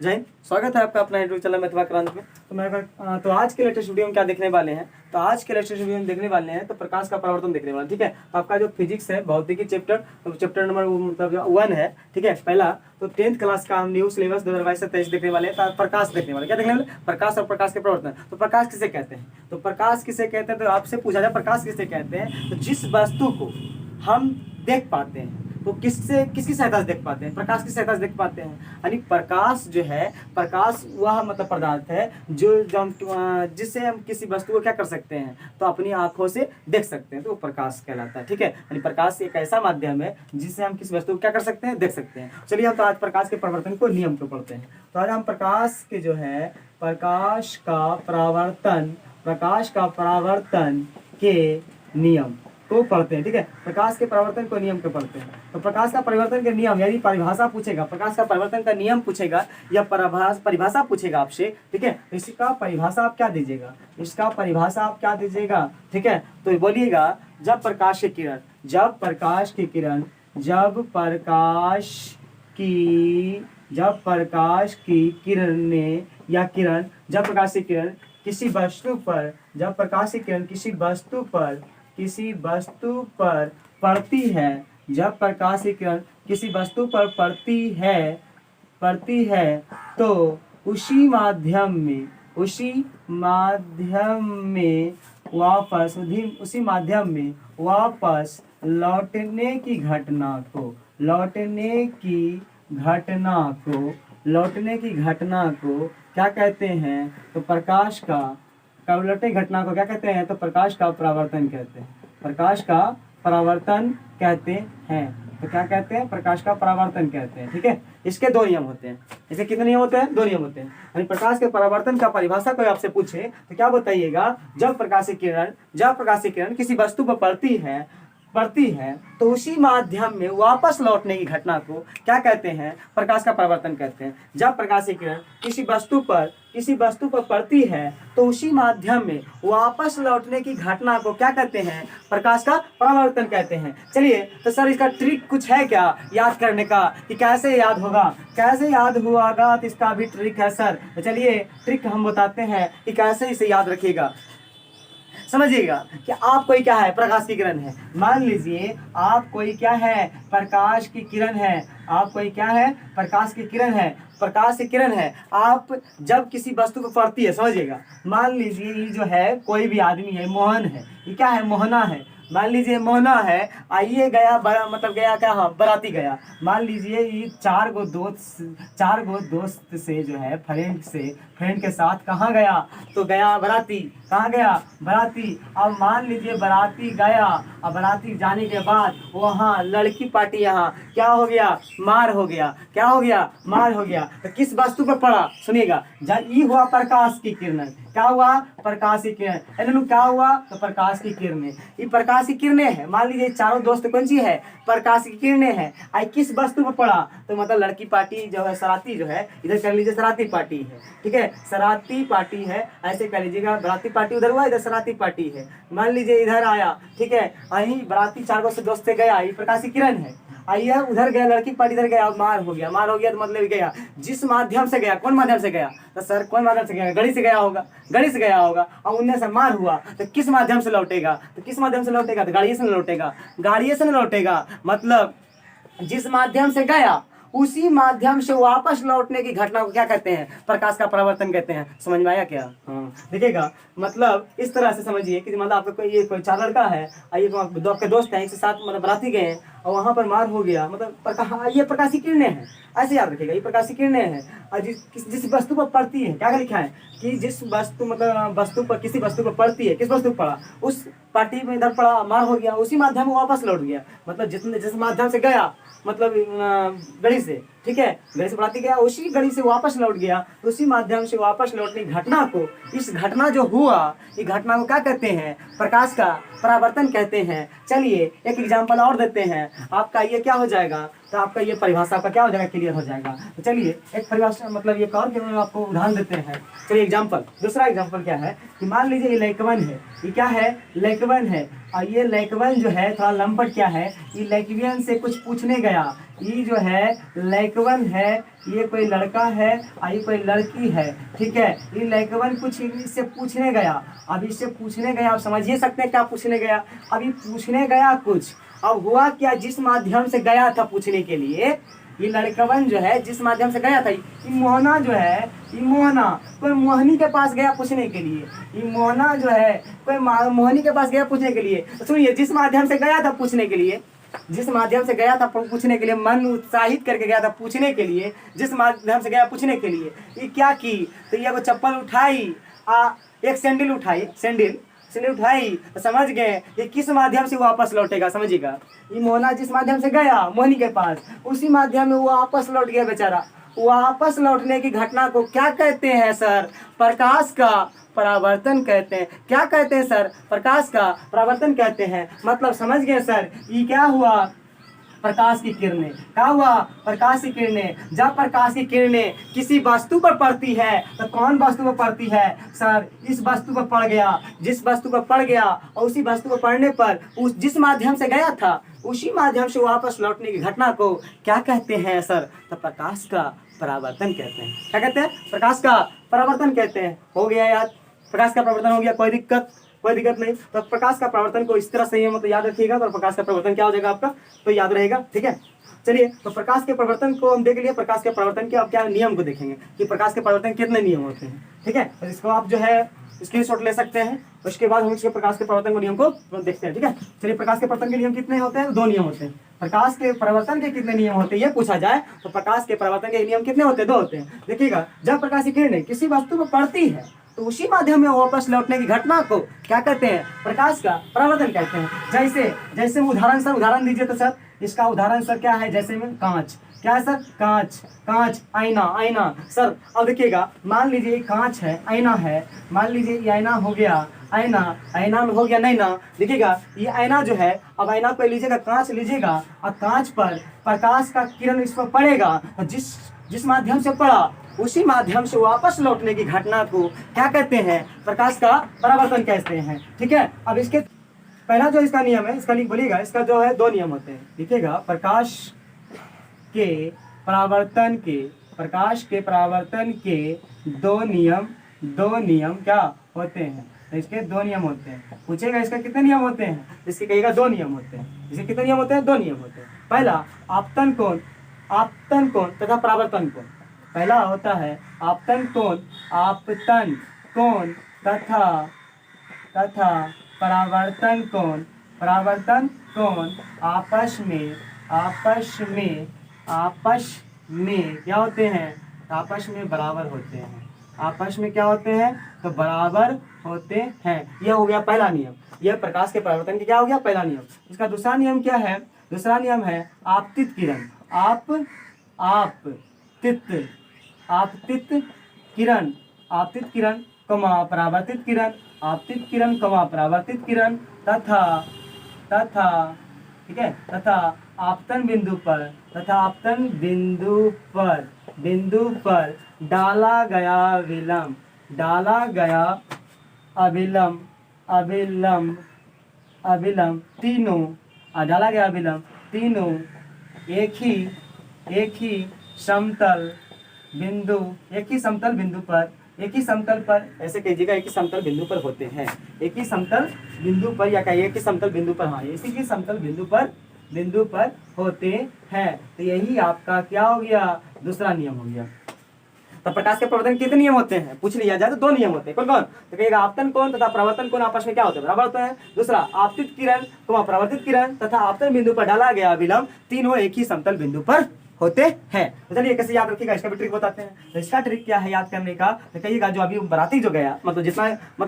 जय हिंद। स्वागत है आपका अपना यूट्यूब चैनल मिथवाक्रांत में। तो आज के लेटेस्ट वीडियो में क्या देखने वाले हैं, तो आज के लेटेस्ट वीडियो में देखने वाले हैं तो प्रकाश का परावर्तन देखने वाले हैं। ठीक है, तो आपका जो फिजिक्स है भौतिकी चैप्टर नंबर मतलब 1 है। ठीक है, पहला तो 10th क्लास का हम न्यू सिलेबस 2022 से 23 देखने वाले हैं। तो प्रकाश देखने वाले, क्या देखने वाले? प्रकाश और प्रकाश के प्रवर्तन। तो प्रकाश किसे कहते हैं? तो प्रकाश किसे कहते हैं, तो आपसे पूछा जाए प्रकाश किसे कहते हैं, तो जिस वस्तु को हम देख पाते हैं तो किसकी सहायता से देख पाते हैं? प्रकाश की सहायता से देख पाते हैं। यानी प्रकाश जो है, प्रकाश वह मतलब पदार्थ है जिससे हम किसी वस्तु को क्या कर सकते हैं, तो अपनी आंखों से देख सकते हैं, तो वो प्रकाश कहलाता है। ठीक है, यानी प्रकाश एक ऐसा माध्यम है जिससे हम किसी वस्तु को क्या कर सकते हैं, देख सकते हैं। चलिए हम तो आज प्रकाश के परिवर्तन को नियम को पढ़ते हैं। तो आज हम प्रकाश के जो है प्रकाश का परावर्तन के नियम को पढ़ते हैं। ठीक है, प्रकाश के परिवर्तन को नियम को पढ़ते हैं। तो प्रकाश का परिवर्तन के नियम यानी परिभाषा पूछेगा, प्रकाश का परिवर्तन का नियम पूछेगा या परिभाषा पूछेगा आपसे। ठीक है, तो इसका परिभाषा आप क्या दीजिएगा, ठीक है, तो बोलिएगा जब प्रकाश की किरण किसी वस्तु पर पड़ती है, जब प्रकाश की किरण किसी वस्तु पर पड़ती है तो उसी माध्यम में वापस लौटने की घटना को क्या कहते हैं, तो प्रकाश का लौटने की घटना को क्या कहते हैं, तो प्रकाश का परावर्तन कहते हैं। तो क्या कहते हैं, प्रकाश का परावर्तन कहते हैं। ठीक है, इसके दो नियम होते हैं। इसके कितने नियम होते हैं? दो नियम होते हैं। यानी प्रकाश के परावर्तन का परिभाषा कोई आपसे पूछे तो क्या बताइएगा, जब प्रकाश की किरण किसी वस्तु पर पड़ती है तो उसी माध्यम में वापस लौटने की घटना को क्या कहते हैं, प्रकाश का परावर्तन कहते हैं। जब प्रकाश की किरण किसी वस्तु पर पड़ती है तो उसी माध्यम में वापस लौटने की घटना को क्या कहते हैं, प्रकाश का परावर्तन कहते हैं। चलिए, तो सर इसका ट्रिक कुछ है क्या याद करने का, कि कैसे याद होगा, तो इसका भी ट्रिक है सर। तो चलिए ट्रिक हम बताते हैं कि कैसे इसे याद रखिएगा। समझिएगा कि आप कोई क्या है, प्रकाश की किरण है। मान लीजिए आप कोई क्या है, प्रकाश की किरण है। आप जब किसी वस्तु पर पड़ती है, समझिएगा, मान लीजिए ये जो है कोई भी आदमी है, मोहन है, ये क्या है, मोहना है। मान लीजिए मोहना है, आइए गया गया क्या, हाँ, बराती गया। मान लीजिए ये चार गो दोस्त से जो है फ्रेंड के साथ कहाँ गया, तो गया बराती। कहाँ गया, बराती। अब मान लीजिए बराती गया, अब बराती जाने के बाद वहाँ लड़की पार्टी यहाँ क्या हो गया, मार हो गया। तो किस वस्तु पर पड़ा, सुनिएगा, जब ये हुआ प्रकाश की किरण, क्या हुआ, प्रकाश की किरण। क्या हुआ, तो प्रकाश की किरणें, ये प्रकाश की किरणें है। मान लीजिए चारों दोस्त कौन सी है, प्रकाश की किरणें है। आई किस वस्तु पर पड़ा, तो मतलब लड़की पार्टी जो है, शरारती जो है, इधर कर लीजिए शरारती पार्टी है। ठीक है, शरारती पार्टी है, ऐसे कर लीजिएगा, बराती पार्टी उधर हुआ, इधर शरारती पार्टी है। मान लीजिए इधर आया, ठीक है, आई बराती चार दोस्त से गया, ये प्रकाश की किरण है। आइए उधर गया, लड़की पार्टी इधर गया, मार हो गया तो मतलब गया जिस माध्यम से गया, कौन माध्यम से गया, तो सर कौन माध्यम से गया, गाड़ी से गया होगा। और उनमें से मार हुआ तो किस माध्यम से लौटेगा, तो गाड़ी से नहीं लौटेगा। मतलब जिस माध्यम से गया उसी माध्यम से वापस लौटने की घटना को क्या कहते हैं, प्रकाश का परावर्तन कहते हैं। समझ में आया क्या? हाँ, देखिएगा, मतलब इस तरह से समझिए कि मतलब आपका कोई चार लड़का है, आइए तो आपके दोस्त हैं, एक से साथ मतलब बराती गए हैं और वहाँ पर मार हो गया, मतलब ये प्रकाश की किरणें हैं, ऐसे याद रखिएगा, ये प्रकाश की किरणें हैं। और जिस वस्तु पर पड़ती है, क्या लिखा है कि जिस वस्तु मतलब किसी वस्तु पर पड़ती है, किस वस्तु पर पड़ा, उस पार्टी में इधर पड़ा, मार हो गया, उसी माध्यम में वापस लौट गया। मतलब जिस माध्यम से गया, मतलब गड़ी से, ठीक है, गड़ी से बराती गया, उसी गड़ी से वापस लौट गया, उसी माध्यम से वापस लौटने की घटना को, इस घटना जो हुआ, ये घटना को क्या कहते हैं, प्रकाश का परावर्तन कहते हैं। चलिए एक एग्जांपल और देते हैं, आपका ये क्या हो जाएगा, तो आपका ये परिभाषा का क्या हो जाएगा, क्लियर हो जाएगा। तो चलिए एक परिभाषा मतलब ये और आपको उदाहरण देते हैं। चलिए एग्जांपल, दूसरा एग्जांपल क्या है कि मान लीजिए ये लेकवन है, ये क्या है, लेकवन है, और ये लैकवन जो है थोड़ा लंपट क्या है, ये लैकवियन से कुछ पूछने गया। ये जो है लैकवन है, ये कोई लड़का है और ये कोई लड़की है, ठीक है। ये लैकवन कुछ इससे पूछने गया। अब इससे पूछने गया, आप समझिए सकते हैं क्या पूछने गया। अभी पूछने गया कुछ, अब हुआ क्या, जिस माध्यम से गया था पूछने के लिए, ये लड़कवन जो है जिस माध्यम से गया था, ये मोहना जो है, ये मोहना कोई मोहनी के पास गया पूछने के लिए। ये मोहना जो है कोई मोहनी के पास गया पूछने के लिए। सुनिए, जिस माध्यम से गया था पूछने के लिए, जिस माध्यम से गया था पूछने के लिए, मन उत्साहित करके गया था पूछने के लिए, जिस माध्यम से गया पूछने के लिए, ये क्या की, तो ये वो चप्पल उठाई, एक सैंडल उठाई, सैंडल उठाई, तो समझ गए ये किस माध्यम से वापस लौटेगा, समझिएगा। ये मोहना जिस माध्यम से गया मोहनी के पास, उसी माध्यम में वो वापस लौट गया बेचारा। वापस लौटने की घटना को क्या कहते हैं सर? प्रकाश का परावर्तन कहते हैं। क्या कहते हैं सर? प्रकाश का परावर्तन कहते हैं। मतलब समझ गए सर, ये क्या हुआ, प्रकाश की किरणें। क्या हुआ? प्रकाश की किरणें। जब प्रकाश की किरणें किसी वस्तु पर पड़ती है तो कौन वस्तु पर पड़ती है सर? इस वस्तु पर पड़ गया, जिस वस्तु पर पड़ गया, और उसी वस्तु पर पड़ने पर उस जिस माध्यम से गया था उसी माध्यम से वापस लौटने की घटना को क्या कहते हैं सर? तो प्रकाश का परावर्तन कहते हैं। क्या कहते हैं? प्रकाश का परावर्तन कहते हैं। हो गया याद, प्रकाश का परावर्तन हो गया, कोई दिक्कत नहीं। तो प्रकाश का परावर्तन को इस तरह से मतलब याद रखिएगा, तो प्रकाश का परावर्तन क्या हो जाएगा आपका, तो याद रहेगा, ठीक है। चलिए, तो प्रकाश के परिवर्तन को हम देख लिए। प्रकाश के परिवर्तन के अब क्या नियम को देखेंगे कि प्रकाश के परिवर्तन कितने नियम होते हैं, ठीक है। तो इसको आप जो है स्क्रीनशॉट ले सकते हैं। उसके बाद हम इसके प्रकाश के परिवर्तन के नियम को देखते हैं, ठीक है। चलिए, प्रकाश के परिवर्तन के नियम कितने होते हैं? 2 नियम होते हैं। प्रकाश के परिवर्तन के कितने नियम होते हैं ये पूछा जाए तो प्रकाश के परिवर्तन के नियम कितने होते हैं? 2 होते हैं। देखिएगा, जब प्रकाश की किरणें किसी वस्तु पर पड़ती है तो उसी माध्यम में वापस लौटने की घटना को क्या कहते हैं? प्रकाश का परावर्तन कहते हैं। जैसे उदाहरण दीजिए तो सर, इसका उदाहरण सर क्या है? जैसे में कांच। क्या है सर? कांच, आईना सर। अब देखिएगा, मान लीजिए कांच है, आईना है, मान लीजिए ये आईना हो गया, आईना में हो गया नैना। देखिएगा, ये आईना जो है, अब आईना पे लीजिएगा, कांच लीजिएगा, और कांच पर प्रकाश का किरण इस पर पड़ेगा, और जिस माध्यम से पड़ा उसी माध्यम से वापस लौटने की घटना को क्या कहते हैं? प्रकाश का परावर्तन कहते हैं, ठीक है। अब इसके पहला जो इसका नियम है, इसका बोलिएगा, इसका जो है 2 नियम होते हैं। देखिएगा, प्रकाश के परावर्तन के 2 नियम क्या होते हैं? तो इसके 2 नियम होते हैं। पूछेगा इसका कितने नियम होते हैं? इसके कहिएगा 2 नियम होते हैं। इसके कितने नियम होते हैं? 2 नियम होते हैं। पहला, आपतन कोण तथा परावर्तन कोण। पहला होता है आपतन कोण तथा परावर्तन कोण आपस में क्या होते हैं? आपस में बराबर होते हैं। आपस में क्या होते हैं? तो बराबर होते हैं। यह हो गया पहला नियम। यह प्रकाश के परावर्तन की क्या हो गया? पहला नियम। इसका दूसरा नियम क्या है? दूसरा नियम है आपतित किरण। आपतित किरण कमा परावर्तित किरण तथा ठीक है, तथा आपतन बिंदु पर डाला गया अविलंब तीनों एक ही समतल बिंदु पर ऐसे कहिएगा, एक ही समतल बिंदु पर होते हैं। एक ही समतल बिंदु पर, या कहिए कि समतल बिंदु पर, हाँ, इसी की समतल बिंदु पर होते हैं। तो यही आपका क्या हो गया? दूसरा नियम हो गया। तो प्रकाश के प्रवर्तन कितने नियम होते हैं? पूछ लिया जाए तो 2 नियम होते हैं। कौन? तो कहिएगा, आपतन कोण तथा परावर्तन कोण आपस में क्या होते हैं? बराबर होते हैं। दूसरा, आपतित किरण परावर्तित किरण तथा आपतन बिंदु पर डाला गया अविलंब तीनों एक ही समतल बिंदु पर होते हैं। तो चलिए कैसे याद रखिएगा, इसका भी ट्रिक बताते हैं। तो इसका ट्रिक क्या है याद करने का? तो कहिएगा, जो अभी बाराती जो गया, मतलब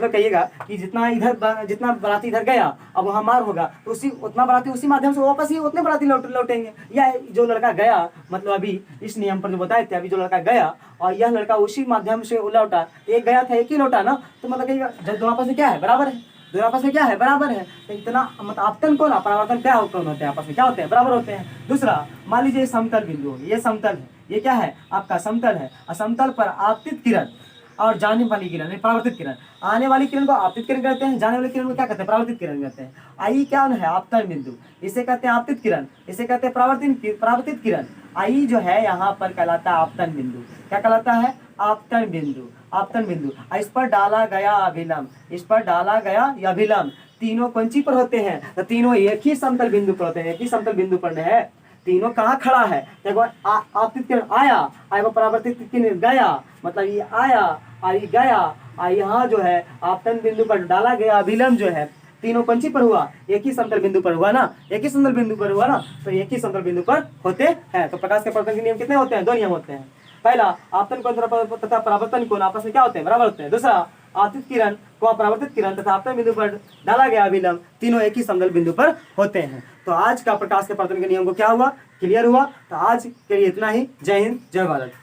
कहिएगा कि जितना बाराती इधर गया, अब वहाँ मार होगा तो उतना बाराती उसी माध्यम से वापस ही उतने बाराती लौटेंगे। या जो लड़का गया, मतलब अभी इस नियम पर जो बताए थे, अभी जो लड़का गया और यह लड़का उसी माध्यम से लौटा, एक गया था एक ही लौटा ना, तो मतलब कहिएगा जब दोनों आपस में क्या है? बराबर है। दोनों आपस में क्या है? बराबर है। तो इतना मतलब आपतन कोण परावर्तन क्या होते हैं? आपस में क्या होते हैं? बराबर होते हैं। दूसरा, मान लीजिए समतल बिंदु होगी, ये समतल है, ये क्या है? आपका समतल है, और समतल पर आपतित और जाने वाली किरण है परावर्तित किरण। आने वाली किरण को आपतित किरण कहते हैं, जाने वाली किरण को क्या कहते हैं, परावर्तित किरण कहते हैं। आई क्या है, आपतन बिंदु, इसे कहते हैं आपतित किरण, इसे कहते हैं परावर्तित किरण। आई जो है यहाँ पर कहलाता है आपतन बिंदु। क्या कहलाता है, आपतन बिंदु, आपतन बिंदु। इस पर डाला गया अभिलंब, इस पर डाला गया यह अभिलंब तीनों पंची पर होते हैं, तो तीनों एक ही समतल बिंदु पर होते हैं, एक ही समतल बिंदु पर है। तीनों कहाँ खड़ा है, देखो आपतित किरण आया, आया परावर्तित किरण गया, मतलब ये आया आई गया, आई यहाँ जो है आपतन बिंदु पर डाला गया अभिलंब जो है तीनों पंची पर हुआ, एक ही समतल बिंदु पर हुआ ना, एक ही समतल बिंदु पर हुआ ना, तो एक ही समतल बिंदु पर होते हैं। तो प्रकाश के अपवर्तन के नियम कितने होते हैं, दो नियम होते हैं। पहला, आपतन कोण तथा परावर्तन कोण आपस में क्या होते हैं, बराबर होते हैं। दूसरा, आपतित किरण को परावर्तित किरण तथा आपतन बिंदु पर डाला गया अभिलंब तीनों एक ही समतल बिंदु पर होते हैं। तो आज का प्रकाश के अपवर्तन के नियम को क्या हुआ, क्लियर हुआ। तो आज के लिए इतना ही। जय हिंद, जय भारत।